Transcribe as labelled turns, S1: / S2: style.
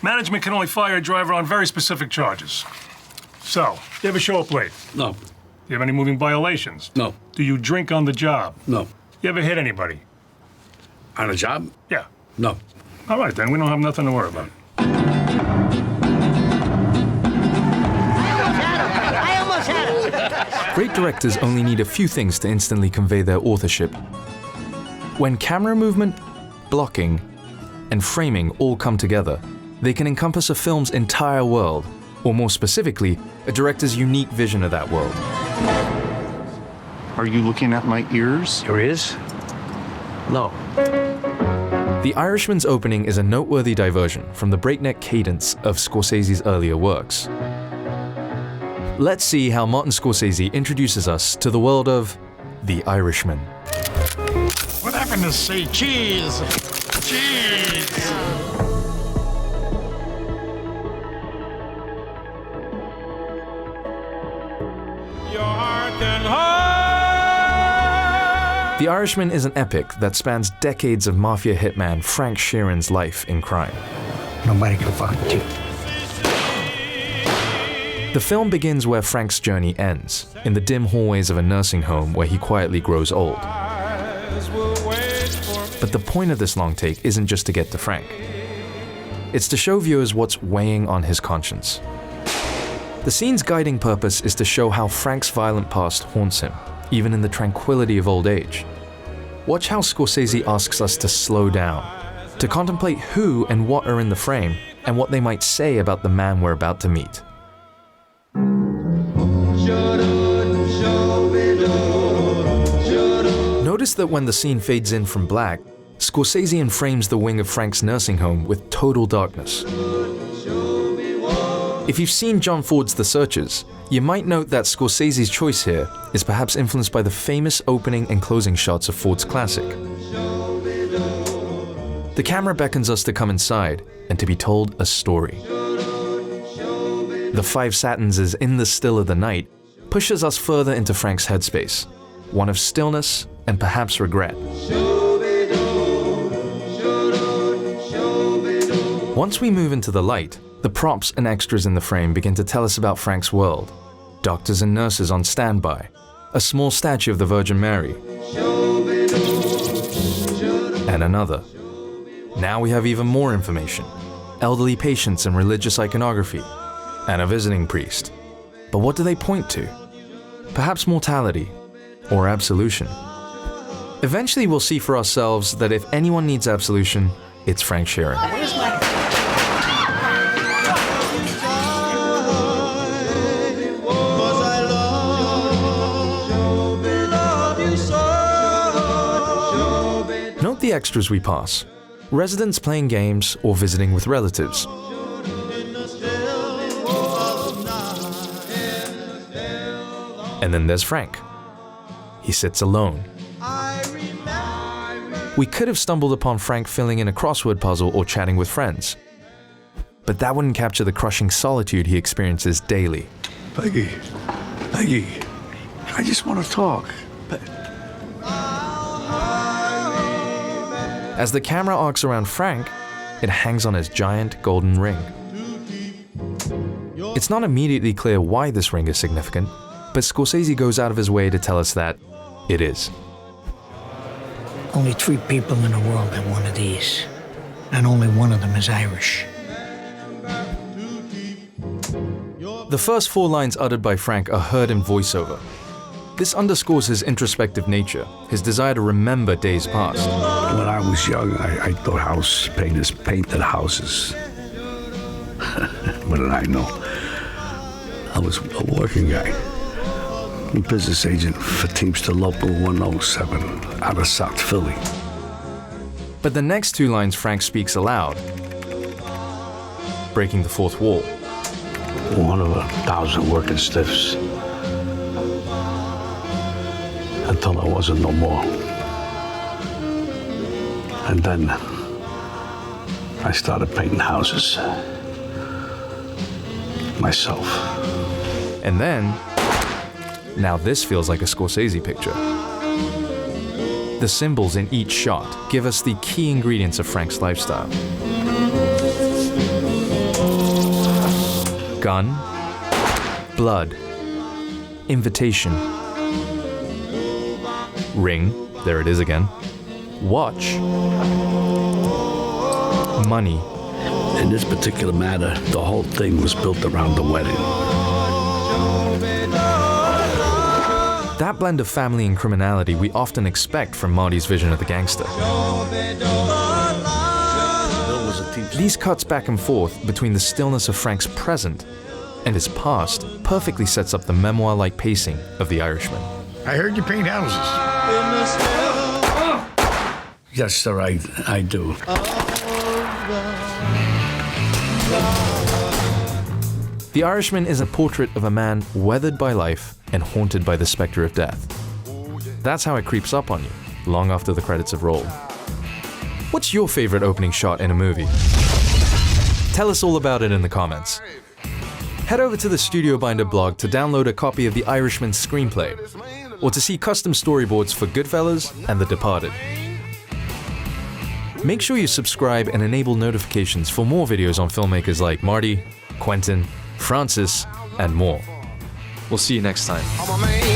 S1: Management can only fire a driver on very specific charges. So, you ever show up late?
S2: No.
S1: Do you have any moving violations?
S2: No.
S1: Do you drink on the job?
S2: No.
S1: You ever hit anybody?
S2: On a job?
S1: Yeah.
S2: No.
S1: All right, then. We don't have nothing to worry about.
S3: I almost had it.
S4: Great directors only need a few things to instantly convey their authorship. When camera movement, blocking, and framing all come together, they can encompass a film's entire world, or more specifically, a director's unique vision of that world.
S5: Are you looking at my ears?
S6: Your ears? No.
S4: The Irishman's opening is a noteworthy diversion from the breakneck cadence of Scorsese's earlier works. Let's see how Martin Scorsese introduces us to the world of The Irishman.
S7: What happened to say cheese? Cheese!
S4: The Irishman is an epic that spans decades of mafia hitman Frank Sheeran's life in crime.
S6: Nobody can fucking you.
S4: The film begins where Frank's journey ends, in the dim hallways of a nursing home where he quietly grows old. But the point of this long take isn't just to get to Frank. It's to show viewers what's weighing on his conscience. The scene's guiding purpose is to show how Frank's violent past haunts him, even in the tranquility of old age. Watch how Scorsese asks us to slow down, to contemplate who and what are in the frame, and what they might say about the man we're about to meet. Notice that when the scene fades in from black, Scorsese frames the wing of Frank's nursing home with total darkness. If you've seen John Ford's The Searchers, you might note that Scorsese's choice here is perhaps influenced by the famous opening and closing shots of Ford's classic. The camera beckons us to come inside and to be told a story. The Five Satins' In the Still of the Night pushes us further into Frank's headspace, one of stillness and perhaps regret. Once we move into the light, the props and extras in the frame begin to tell us about Frank's world. Doctors and nurses on standby, a small statue of the Virgin Mary, and another. Now we have even more information: elderly patients and religious iconography, and a visiting priest. But what do they point to? Perhaps mortality, or absolution. Eventually we'll see for ourselves that if anyone needs absolution, it's Frank Sheeran. Note the extras we pass: residents playing games or visiting with relatives. And then there's Frank. He sits alone. We could have stumbled upon Frank filling in a crossword puzzle or chatting with friends. But that wouldn't capture the crushing solitude he experiences daily.
S2: Peggy, I just want to talk.
S4: As the camera arcs around Frank, it hangs on his giant golden ring. It's not immediately clear why this ring is significant, but Scorsese goes out of his way to tell us that it is.
S6: Only 3 people in the world have one of these, and only one of them is Irish.
S4: The first 4 lines uttered by Frank are heard in voiceover. This underscores his introspective nature, his desire to remember days past.
S2: When I was young, I thought house painters painted houses. What did I know? I was a working guy. A business agent for Teamster Local 107 out of South Philly.
S4: But the next 2 lines Frank speaks aloud, breaking the 4th wall.
S2: One of 1,000 working stiffs. Until I wasn't no more. And then I started painting houses. Myself.
S4: And then, now this feels like a Scorsese picture. The symbols in each shot give us the key ingredients of Frank's lifestyle. Gun, blood, invitation, ring, there it is again, watch, money.
S2: In this particular matter, the whole thing was built around the wedding.
S4: That blend of family and criminality we often expect from Marty's vision of the gangster. These cuts back and forth between the stillness of Frank's present and his past perfectly sets up the memoir-like pacing of The Irishman.
S7: I heard you paint houses.
S2: Yes, sir, I do.
S4: The Irishman is a portrait of a man weathered by life and haunted by the specter of death. That's how it creeps up on you, long after the credits have rolled. What's your favorite opening shot in a movie? Tell us all about it in the comments. Head over to the Studio Binder blog to download a copy of The Irishman's screenplay, or to see custom storyboards for Goodfellas and The Departed. Make sure you subscribe and enable notifications for more videos on filmmakers like Marty, Quentin, Francis, and more. We'll see you next time.
S8: I'm a man.